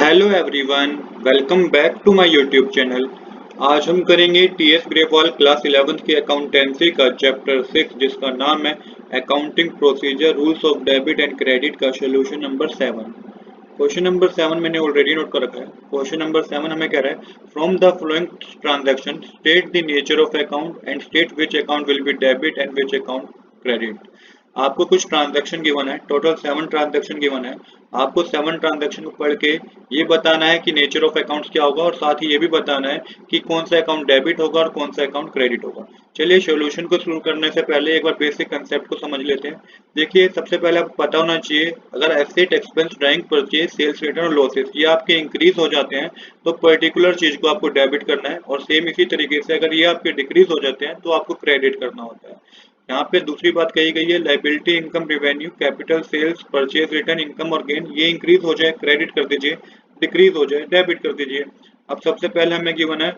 Hello everyone, welcome back to my YouTube channel. आज हम करेंगे टीएस ग्रेवाल क्लास 11th की अकाउंटेंसी का चैप्टर 6 जिसका नाम है accounting procedure rules of debit and credit का सोल्यूशन नंबर 7। क्वेश्चन नंबर 7 मैंने ऑलरेडी नोट कर रखा है। क्वेश्चन नंबर 7 हमें कह रहा है from the following transaction state the nature of account and state which account will be debit and which account credit. आपको कुछ ट्रांजैक्शन गिवन है, टोटल 7 ट्रांजैक्शन गिवन है। आपको 7 ट्रांजैक्शन को पढ़ के ये बताना है कि नेचर ऑफ अकाउंट्स क्या होगा और साथ ही ये भी बताना है कि कौन सा अकाउंट डेबिट होगा और कौन सा अकाउंट क्रेडिट होगा। चलिए सॉल्यूशन को शुरू करने से पहले एक बार बेसिक कंसेप्ट को समझ लेते हैं। देखिए, सबसे पहले आपको पता होना चाहिए अगर asset, expense, drawing, purchase, sales return और लॉसेस ये आपके इंक्रीज हो जाते हैं तो पर्टिकुलर चीज को आपको डेबिट करना है, और सेम इसी तरीके से अगर ये आपके डिक्रीज हो जाते हैं तो आपको क्रेडिट करना होता है। यहाँ पे दूसरी बात कही गई है liability, income, revenue, capital, sales, purchase, return, income और गेन ये इंक्रीज हो जाए क्रेडिट कर दीजिए, डिक्रीज हो जाए डेबिट कर दीजिए। अब सबसे पहले हमें गिवन है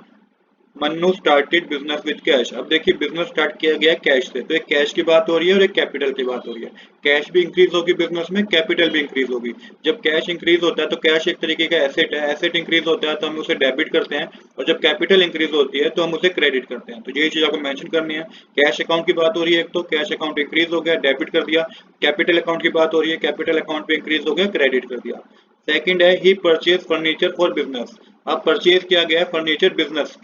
Mannu started business with cash. अब देखिए, बिजनेस स्टार्ट किया गया कैश से, तो एक कैश की बात हो रही है और एक कैपिटल की बात हो रही है। कैश भी इंक्रीज होगी बिजनेस में, कैपिटल भी इंक्रीज होगी। जब कैश इंक्रीज होता है तो कैश एक तरीके का एसेट है, एसेट इंक्रीज होता है तो हम उसे डेबिट करते हैं, और जब कैपिटल इंक्रीज होती है तो हम उसे क्रेडिट करते हैं। तो ये चीज आपको मेंशन करनी है। कैश अकाउंट की बात हो रही है, एक तो कैश अकाउंट इंक्रीज हो गया, डेबिट कर दिया। कैपिटल अकाउंट की बात हो रही है, कैपिटल अकाउंट भी इंक्रीज हो गया, क्रेडिट कर दिया। सेकंड है ही परचेज फर्नीचर फॉर बिजनेस। अब परचेज किया गया है फर्नीचर बिजनेस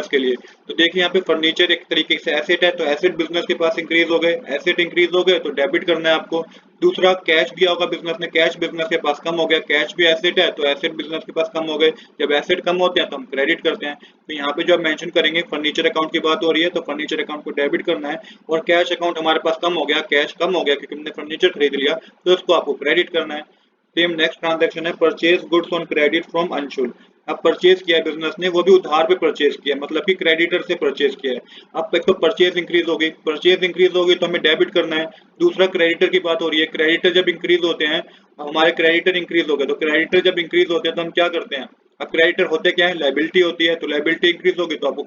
के लिए। तो देखिए, यहाँ पे फर्नीचर एक तरीके से एसेट है, तो एसेट बिजनेस के पास इंक्रीज हो गए, एसेट इंक्रीज हो गए तो डेबिट करना है आपको। दूसरा, कैश दिया होगा बिजनेस ने, कैश बिजनेस के पास कम हो गया, कैश भी एसेट है तो एसेट बिजनेस के पास कम हो गए। जब एसेट कम होते हैं तो हम क्रेडिट करते हैं। तो यहाँ पे जो मेंशन करेंगे फर्नीचर अकाउंट की बात हो रही है तो फर्नीचर अकाउंट को डेबिट करना है, और कैश अकाउंट हमारे पास कम हो गया, कैश कम हो गया क्योंकि हमने फर्नीचर खरीद लिया, तो उसको आपको क्रेडिट करना है। सेम नेक्स्ट ट्रांजैक्शन है purchase goods on credit from Anshul. अब परचेज किया है बिजनेस ने, वो भी उधार पे परचेज किया है, मतलब कि क्रेडिटर से परचेज किया है। अब एक तो परचेज इंक्रीज हो गई, परचेज इंक्रीज हो गई तो हमें डेबिट करना है। दूसरा, क्रेडिटर की बात हो रही है, क्रेडिटर जब इंक्रीज होते हैं, हमारे क्रेडिटर इंक्रीज हो गए, तो क्रेडिटर जब इंक्रीज होते हैं तो हम क्या करते हैं, अब क्रेडिटर होते क्या है, लाइबिलिटी होती है, तो लाइबिलिटी इंक्रीज होगी तो आपको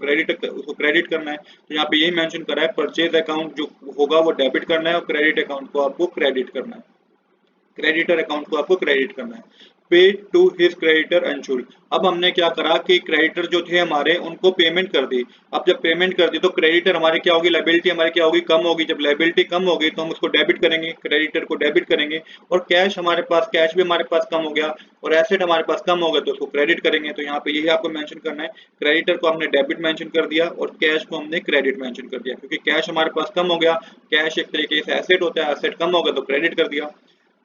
उसको क्रेडिट करना है। तो यहाँ पे यही मेंशन करा है परचेज अकाउंट जो होगा वो डेबिट करना है और क्रेडिट अकाउंट को आपको क्रेडिट करना है, क्रेडिटर अकाउंट को आपको क्रेडिट करना है। पे टू हिज क्रेडिटर अंशुल। अब हमने क्या करा कि क्रेडिटर जो थे हमारे उनको पेमेंट कर दी। अब जब पेमेंट कर दी तो क्रेडिटर हमारी क्या होगी, लाइबिलिटी हमारी क्या होगी, कम होगी। जब लाइबिलिटी कम होगी तो हम उसको डेबिट करेंगे, क्रेडिटर को डेबिट करेंगे। और कैश हमारे पास, कैश भी हमारे पास कम हो गया और एसेट हमारे पास कम हो गया तो उसको क्रेडिट करेंगे। तो यहाँ पे यही आपको मेंशन करना है, क्रेडिटर को हमने डेबिट मेंशन कर दिया और कैश को हमने क्रेडिट मेंशन कर दिया, क्योंकि कैश हमारे पास कम हो गया, कैश एक तरीके से एसेट होता है, एसेट कम हो गया तो क्रेडिट कर दिया।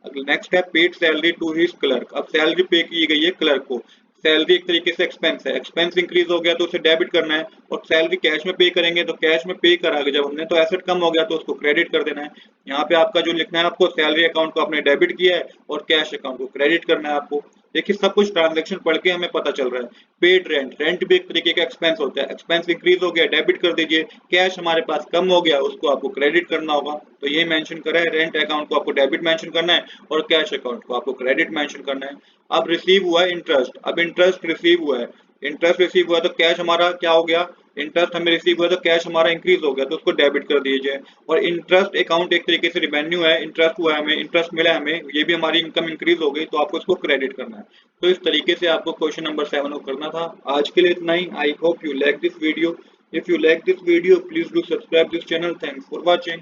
नेक्स्ट है paid salary to his clerk. अब सैलरी पे की गई है क्लर्क को, सैलरी एक तरीके से एक्सपेंस है, एक्सपेंस इंक्रीज हो गया तो उसे डेबिट करना है, और सैलरी कैश में पे करेंगे तो कैश में पे करा जब हमने तो एसेट कम हो गया तो उसको क्रेडिट कर देना है। यहाँ पे आपका जो लिखना है, आपको सैलरी अकाउंट को आपने डेबिट किया है और कैश अकाउंट को क्रेडिट करना है आपको। देखिए, सब कुछ ट्रांजैक्शन पढ़ के हमें पता चल रहा है। पेड रेंट, रेंट भी एक तरीके का एक्सपेंस होता है, एक्सपेंस इंक्रीज हो गया डेबिट कर दीजिए। कैश हमारे पास कम हो गया उसको आपको क्रेडिट करना होगा, तो ये मेंशन करा है, रेंट अकाउंट को आपको डेबिट मेंशन करना है और कैश अकाउंट को आपको क्रेडिट मेंशन करना है। अब रिसीव हुआ है इंटरेस्ट, अब इंटरेस्ट रिसीव हुआ है, इंटरेस्ट रिसीव हुआ तो कैश हमारा क्या हो गया, इंटरेस्ट हमें रिसीव हुआ तो कैश हमारा इंक्रीज हो गया तो उसको डेबिट कर दीजिए। और इंटरेस्ट अकाउंट एक तरीके से रिवेन्यू है, इंटरेस्ट हुआ है हमें, इंटरेस्ट मिला है हमें, ये भी हमारी इनकम इंक्रीज हो गई तो आपको इसको क्रेडिट करना है। तो इस तरीके से आपको क्वेश्चन नंबर 7 को करना था। आज के लिए इतना ही। I hope you like this video. If you like this video please do subscribe this channel. Thanks for watching.